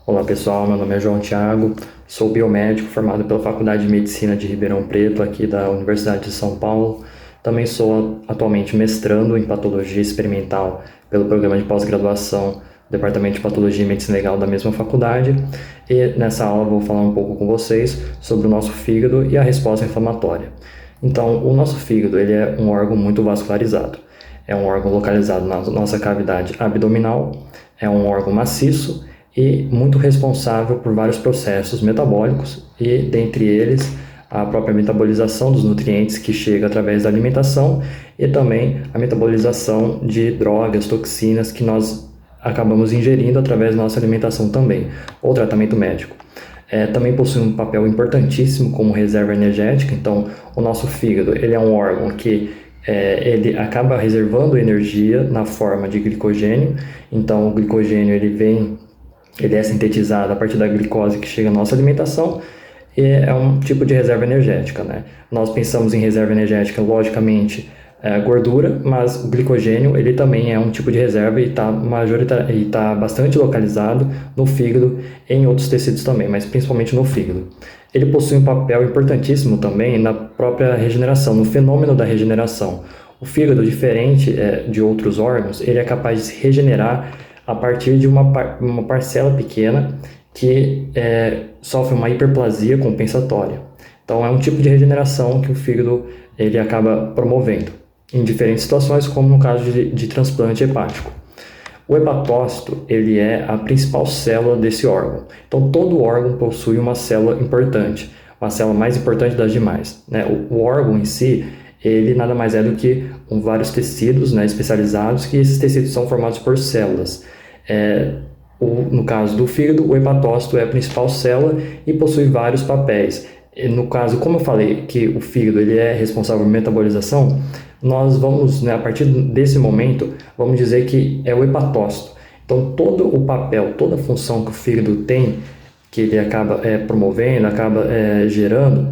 Olá pessoal, meu nome é João Thiago, sou biomédico formado pela Faculdade de Medicina de Ribeirão Preto, aqui da Universidade de São Paulo. Também sou atualmente mestrando em Patologia Experimental pelo programa de pós-graduação do Departamento de Patologia e Medicina Legal da mesma faculdade. E nessa aula vou falar um pouco com vocês sobre o nosso fígado e a resposta inflamatória. Então, o nosso fígado ele é um órgão muito vascularizado. É um órgão localizado na nossa cavidade abdominal, é um órgão maciço e muito responsável por vários processos metabólicos e, dentre eles, a própria metabolização dos nutrientes que chega através da alimentação e também a metabolização de drogas, toxinas que nós acabamos ingerindo através da nossa alimentação também, ou tratamento médico. Também possui um papel importantíssimo como reserva energética. Então, o nosso fígado ele é um órgão que ele acaba reservando energia na forma de glicogênio. Então, o glicogênio ele é sintetizado a partir da glicose que chega à nossa alimentação e é um tipo de reserva energética, né? Nós pensamos em reserva energética, logicamente, gordura, mas o glicogênio ele também é um tipo de reserva e está bastante localizado no fígado e em outros tecidos também, mas principalmente no fígado. Ele possui um papel importantíssimo também na própria regeneração, no fenômeno da regeneração. O fígado, diferente de outros órgãos, ele é capaz de se regenerar a partir de uma parcela pequena que sofre uma hiperplasia compensatória. Então, é um tipo de regeneração que o fígado ele acaba promovendo em diferentes situações, como no caso de transplante hepático. O hepatócito ele é a principal célula desse órgão. Então, todo órgão possui uma célula importante, uma célula mais importante das demais, né? O órgão em si, ele nada mais é do que vários tecidos, né, especializados, que esses tecidos são formados por células. No caso do fígado, o hepatócito é a principal célula e possui vários papéis. No caso, como eu falei que o fígado ele é responsável por metabolização, nós vamos, né, a partir desse momento, vamos dizer que é o hepatócito. Então, todo o papel, toda a função que o fígado tem, que ele acaba promovendo, acaba gerando,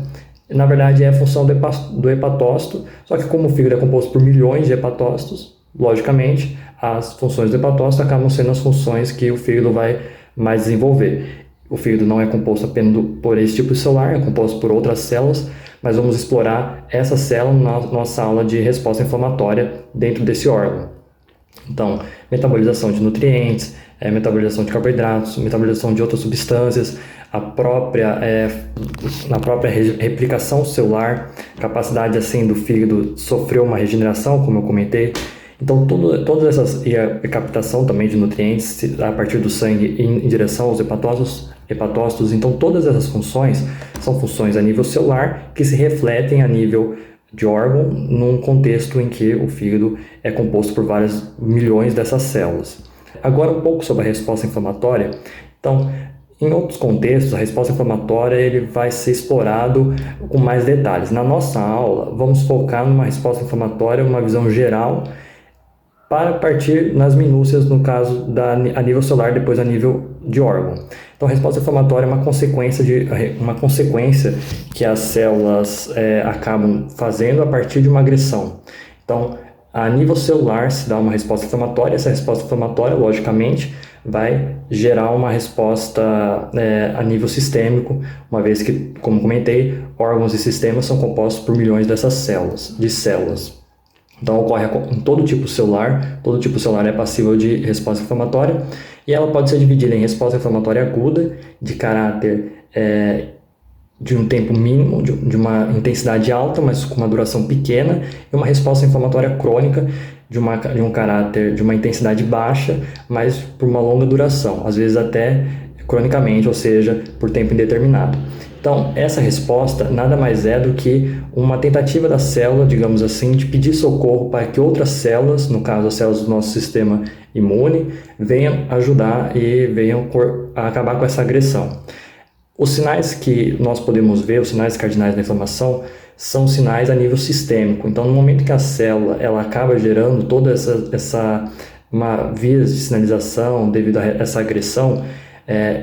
na verdade é a função do hepatócito, só que como o fígado é composto por milhões de hepatócitos, logicamente, as funções do hepatócito acabam sendo as funções que o fígado vai mais desenvolver. O fígado não é composto apenas por esse tipo de celular, é composto por outras células, mas vamos explorar essa célula na nossa aula de resposta inflamatória dentro desse órgão. Então, metabolização de nutrientes, metabolização de carboidratos, metabolização de outras substâncias, na própria replicação celular, capacidade assim do fígado sofrer uma regeneração, como eu comentei. Então, todas essas, e a captação também de nutrientes a partir do sangue em direção aos hepatócitos, então todas essas funções são funções a nível celular que se refletem a nível de órgão num contexto em que o fígado é composto por vários milhões dessas células. Agora um pouco sobre a resposta inflamatória. Então, em outros contextos, a resposta inflamatória ele vai ser explorado com mais detalhes. Na nossa aula, vamos focar numa resposta inflamatória, uma visão geral, para partir nas minúcias, no caso a nível celular, depois a nível de órgão. Então, a resposta inflamatória é uma consequência que as células acabam fazendo a partir de uma agressão. Então, a nível celular se dá uma resposta inflamatória. Essa resposta inflamatória, logicamente, vai gerar uma resposta a nível sistêmico, uma vez que, como comentei, órgãos e sistemas são compostos por milhões dessas células. Então, ocorre em todo tipo celular é passível de resposta inflamatória, e ela pode ser dividida em resposta inflamatória aguda, de caráter de um tempo mínimo, de uma intensidade alta, mas com uma duração pequena, e uma resposta inflamatória crônica, de um caráter, de uma intensidade baixa, mas por uma longa duração, às vezes até cronicamente, ou seja, por tempo indeterminado. Então, essa resposta nada mais é do que uma tentativa da célula, digamos assim, de pedir socorro para que outras células, no caso as células do nosso sistema imune, venham ajudar e venham acabar com essa agressão. Os sinais que nós podemos ver, os sinais cardinais da inflamação, são sinais a nível sistêmico. Então, no momento que a célula ela acaba gerando toda uma via de sinalização devido a essa agressão,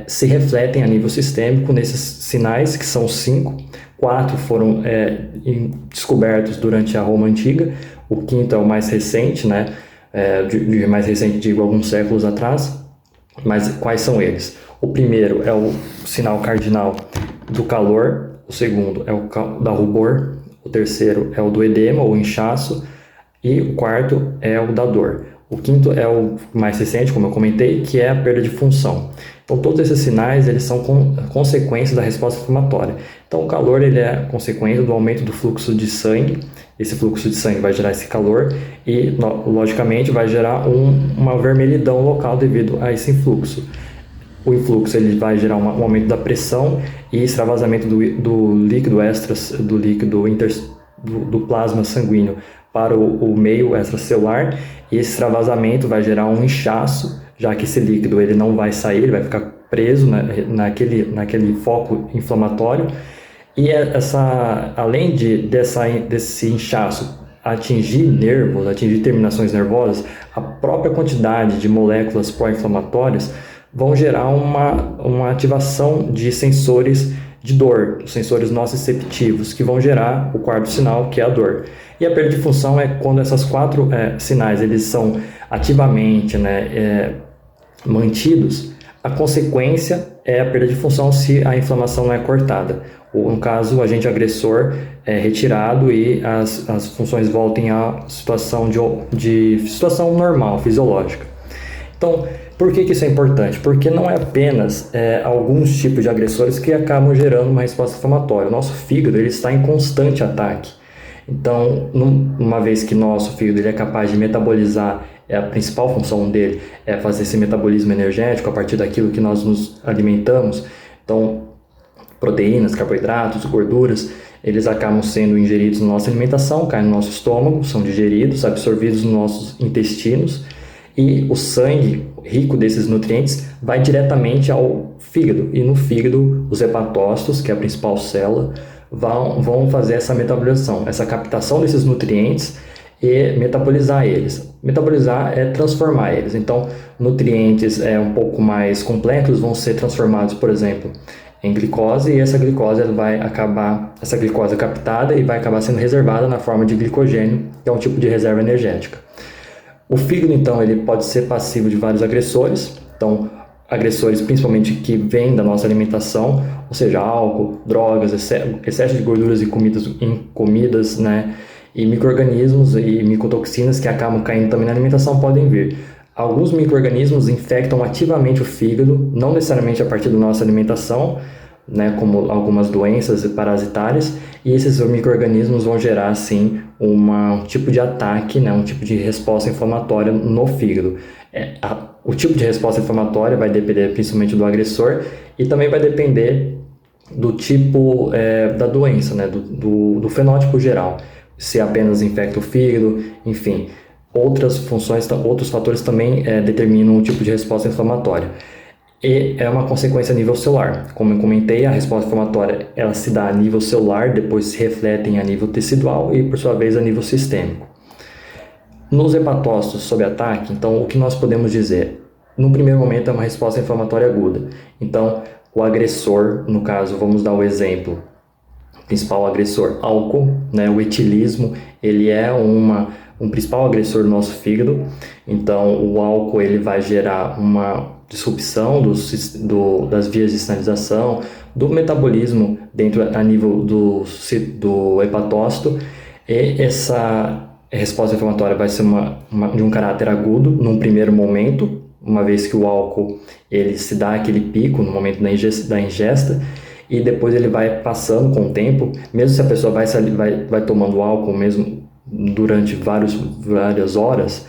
se refletem a nível sistêmico nesses sinais, que são 5. 4 foram descobertos durante a Roma Antiga, o quinto é o mais recente, né? De mais recente, digo, alguns séculos atrás. Mas quais são eles? O primeiro é o sinal cardinal do calor, o segundo é o da rubor, o terceiro é o do edema ou inchaço e o quarto é o da dor. O quinto é o mais recente, como eu comentei, que é a perda de função. Então, todos esses sinais eles são consequências da resposta inflamatória. Então, o calor ele é consequência do aumento do fluxo de sangue. Esse fluxo de sangue vai gerar esse calor e, logicamente, vai gerar uma vermelhidão local devido a esse influxo. O influxo ele vai gerar um aumento da pressão e extravasamento do líquido do plasma sanguíneo para o meio extracelular, e esse extravasamento vai gerar um inchaço, já que esse líquido ele não vai sair, ele vai ficar preso naquele foco inflamatório. E além desse inchaço atingir nervos, atingir terminações nervosas, a própria quantidade de moléculas pró-inflamatórias vão gerar uma ativação de sensores de dor, sensores nociceptivos, que vão gerar o quarto sinal, que é a dor. E a perda de função é quando esses quatro sinais eles são ativamente mantidos. A consequência é a perda de função se a inflamação não é cortada. Ou, no caso, o agente agressor é retirado e as funções voltem à situação de situação normal, fisiológica. Então, por que isso é importante? Porque não é apenas alguns tipos de agressores que acabam gerando uma resposta inflamatória. O nosso fígado ele está em constante ataque. Então, uma vez que nosso fígado ele é capaz de metabolizar, a principal função dele é fazer esse metabolismo energético a partir daquilo que nós nos alimentamos. Então, proteínas, carboidratos, gorduras, eles acabam sendo ingeridos na nossa alimentação, caem no nosso estômago, são digeridos, absorvidos nos nossos intestinos, e o sangue rico desses nutrientes vai diretamente ao fígado, e no fígado os hepatócitos, que é a principal célula, vão fazer essa metabolização, essa captação desses nutrientes e metabolizar eles. Metabolizar é transformar eles. Então, nutrientes um pouco mais complexos vão ser transformados, por exemplo, em glicose, e essa glicose é captada e vai acabar sendo reservada na forma de glicogênio, que é um tipo de reserva energética. O fígado, então, ele pode ser passivo de vários agressores. Então, agressores principalmente que vêm da nossa alimentação, ou seja, álcool, drogas, excesso de gorduras em comidas, né? E micro-organismos e micotoxinas que acabam caindo também na alimentação podem vir. Alguns micro-organismos infectam ativamente o fígado, não necessariamente a partir da nossa alimentação, né, como algumas doenças parasitárias, e esses micro-organismos vão gerar, sim, um tipo de ataque, né, um tipo de resposta inflamatória no fígado. O tipo de resposta inflamatória vai depender principalmente do agressor e também vai depender do tipo da doença, né, do fenótipo geral, se apenas infecta o fígado, enfim. Outras funções, outros fatores também determinam o tipo de resposta inflamatória. E é uma consequência a nível celular. Como eu comentei, a resposta inflamatória ela se dá a nível celular, depois se refletem a nível tecidual e, por sua vez, a nível sistêmico. Nos hepatócitos sob ataque, então, o que nós podemos dizer? No primeiro momento, é uma resposta inflamatória aguda. Então, o agressor, no caso, vamos dar o exemplo, o principal agressor, álcool, né? O etilismo, ele é um principal agressor do nosso fígado. Então, o álcool ele vai gerar uma disrupção das vias de sinalização, do metabolismo a nível do hepatócito, e essa resposta inflamatória vai ser de um caráter agudo num primeiro momento, uma vez que o álcool ele se dá aquele pico no momento da ingesta, e depois ele vai passando com o tempo, mesmo se a pessoa vai tomando álcool mesmo durante várias horas,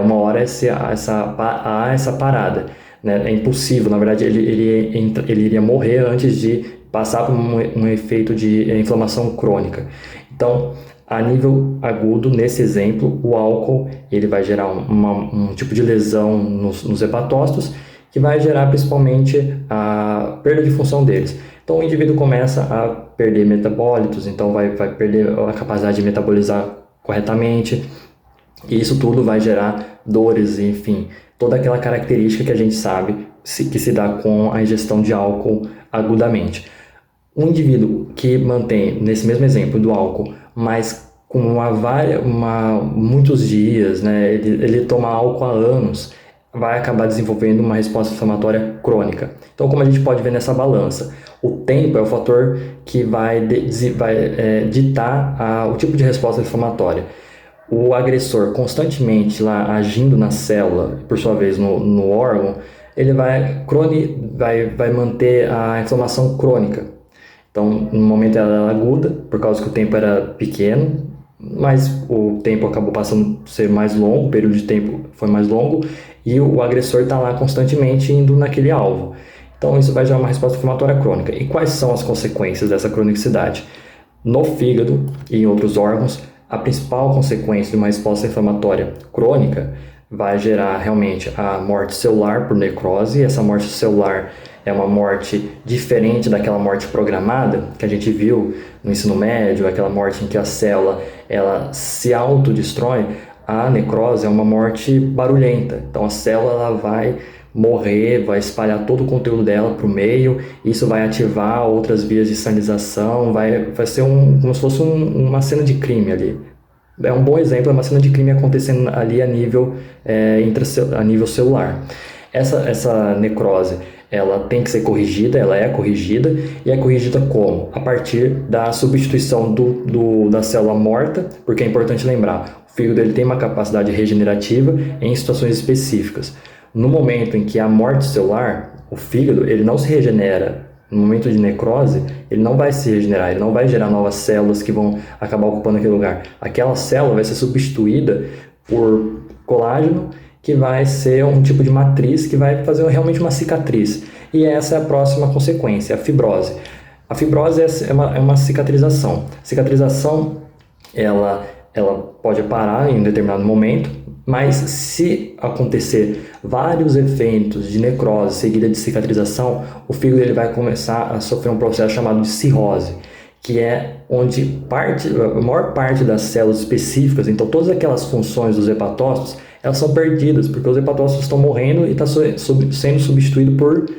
uma hora há essa parada, né? É impossível, na verdade ele iria morrer antes de passar por um efeito de inflamação crônica. Então, a nível agudo, nesse exemplo, o álcool ele vai gerar um tipo de lesão nos hepatócitos, que vai gerar principalmente a perda de função deles. Então o indivíduo começa a perder metabólitos, então vai perder a capacidade de metabolizar corretamente, e isso tudo vai gerar dores, enfim, toda aquela característica que a gente sabe que se dá com a ingestão de álcool agudamente. Um indivíduo que mantém, nesse mesmo exemplo do álcool, mas com muitos dias, né, ele toma álcool há anos, vai acabar desenvolvendo uma resposta inflamatória crônica. Então, como a gente pode ver nessa balança, o tempo é o fator que vai ditar o tipo de resposta inflamatória. O agressor constantemente lá agindo na célula, por sua vez no órgão, ele vai manter a inflamação crônica. Então, no momento ela era aguda, por causa que o tempo era pequeno, mas o tempo acabou passando a ser mais longo, o período de tempo foi mais longo, e o agressor está lá constantemente indo naquele alvo. Então, isso vai gerar uma resposta inflamatória crônica. E quais são as consequências dessa cronicidade? No fígado e em outros órgãos, a principal consequência de uma resposta inflamatória crônica vai gerar realmente a morte celular por necrose. Essa morte celular é uma morte diferente daquela morte programada que a gente viu no ensino médio, aquela morte em que a célula ela se autodestrói. A necrose é uma morte barulhenta, então a célula ela vai morrer, vai espalhar todo o conteúdo dela para o meio, isso vai ativar outras vias de sinalização, vai ser como se fosse uma cena de crime ali. É um bom exemplo, é uma cena de crime acontecendo ali a nível celular. Essa necrose, ela tem que ser corrigida, ela é corrigida, e é corrigida como? A partir da substituição da célula morta, porque é importante lembrar, o fígado ele tem uma capacidade regenerativa em situações específicas. No momento em que há morte celular, o fígado ele não se regenera. No momento de necrose, ele não vai se regenerar, ele não vai gerar novas células que vão acabar ocupando aquele lugar. Aquela célula vai ser substituída por colágeno, que vai ser um tipo de matriz que vai fazer realmente uma cicatriz. E essa é a próxima consequência, a fibrose. A fibrose é uma cicatrização. Cicatrização, ela pode parar em um determinado momento, mas se acontecer vários eventos de necrose seguida de cicatrização, o fígado ele vai começar a sofrer um processo chamado de cirrose, que é onde a maior parte das células específicas, então todas aquelas funções dos hepatócitos, elas são perdidas, porque os hepatócitos estão morrendo e está sendo substituído por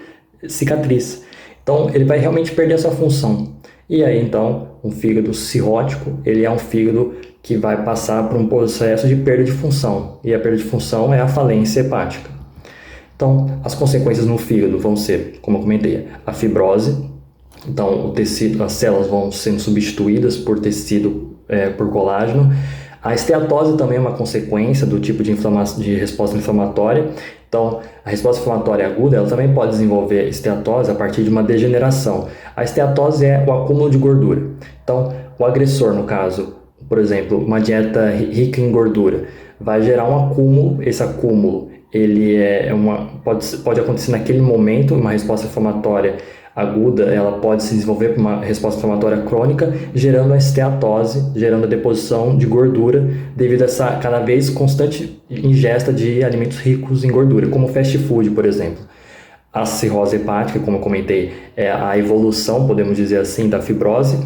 cicatriz. Então ele vai realmente perder essa função. E aí então, um fígado cirrótico, ele é um fígado que vai passar por um processo de perda de função. E a perda de função é a falência hepática. Então, as consequências no fígado vão ser, como eu comentei, a fibrose. Então, o tecido, as células vão sendo substituídas por tecido, por colágeno. A esteatose também é uma consequência do tipo de resposta inflamatória. Então, a resposta inflamatória aguda ela também pode desenvolver esteatose a partir de uma degeneração. A esteatose é o acúmulo de gordura. Então, o agressor, no caso, por exemplo, uma dieta rica em gordura, vai gerar um acúmulo. Esse acúmulo ele pode acontecer naquele momento, uma resposta inflamatória aguda, ela pode se desenvolver para uma resposta inflamatória crônica, gerando a esteatose, gerando a deposição de gordura devido a essa cada vez constante ingesta de alimentos ricos em gordura, como fast food, por exemplo. A cirrose hepática, como eu comentei, é a evolução, podemos dizer assim, da fibrose,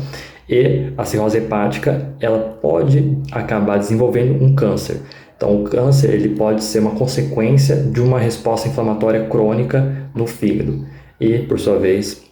e a cirrose hepática ela pode acabar desenvolvendo um câncer. Então, o câncer ele pode ser uma consequência de uma resposta inflamatória crônica no fígado. E, por sua vez,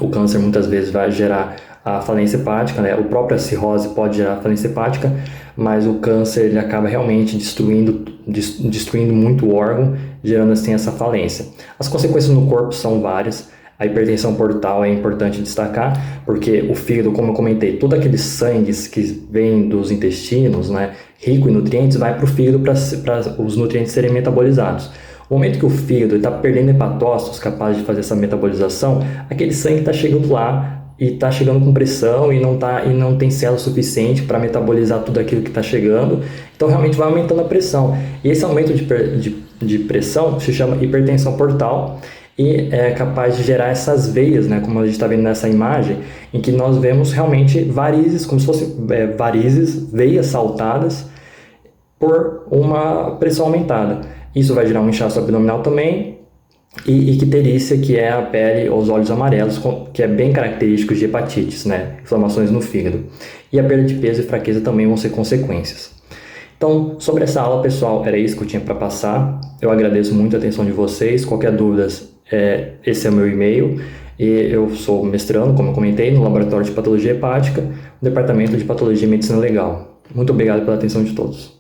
o câncer muitas vezes vai gerar a falência hepática, né? A própria cirrose pode gerar a falência hepática, mas o câncer ele acaba realmente destruindo muito o órgão, gerando assim essa falência. As consequências no corpo são várias. A hipertensão portal é importante destacar, porque o fígado, como eu comentei, todo aquele sangue que vem dos intestinos, né, rico em nutrientes, vai para o fígado para os nutrientes serem metabolizados. No momento que o fígado está perdendo hepatócitos capazes de fazer essa metabolização, aquele sangue está chegando lá e está chegando com pressão e não tem célula suficiente para metabolizar tudo aquilo que está chegando, então realmente vai aumentando a pressão. E esse aumento de pressão se chama hipertensão portal e é capaz de gerar essas veias, né, como a gente está vendo nessa imagem, em que nós vemos realmente varizes, como se fossem varizes, veias saltadas por uma pressão aumentada. Isso vai gerar um inchaço abdominal também e icterícia, que é a pele ou os olhos amarelos, que é bem característico de hepatites, né? Inflamações no fígado. E a perda de peso e fraqueza também vão ser consequências. Então, sobre essa aula, pessoal, era isso que eu tinha para passar. Eu agradeço muito a atenção de vocês. Qualquer dúvida, esse é o meu e-mail. E eu sou mestrando, como eu comentei, no Laboratório de Patologia Hepática, no Departamento de Patologia e Medicina Legal. Muito obrigado pela atenção de todos.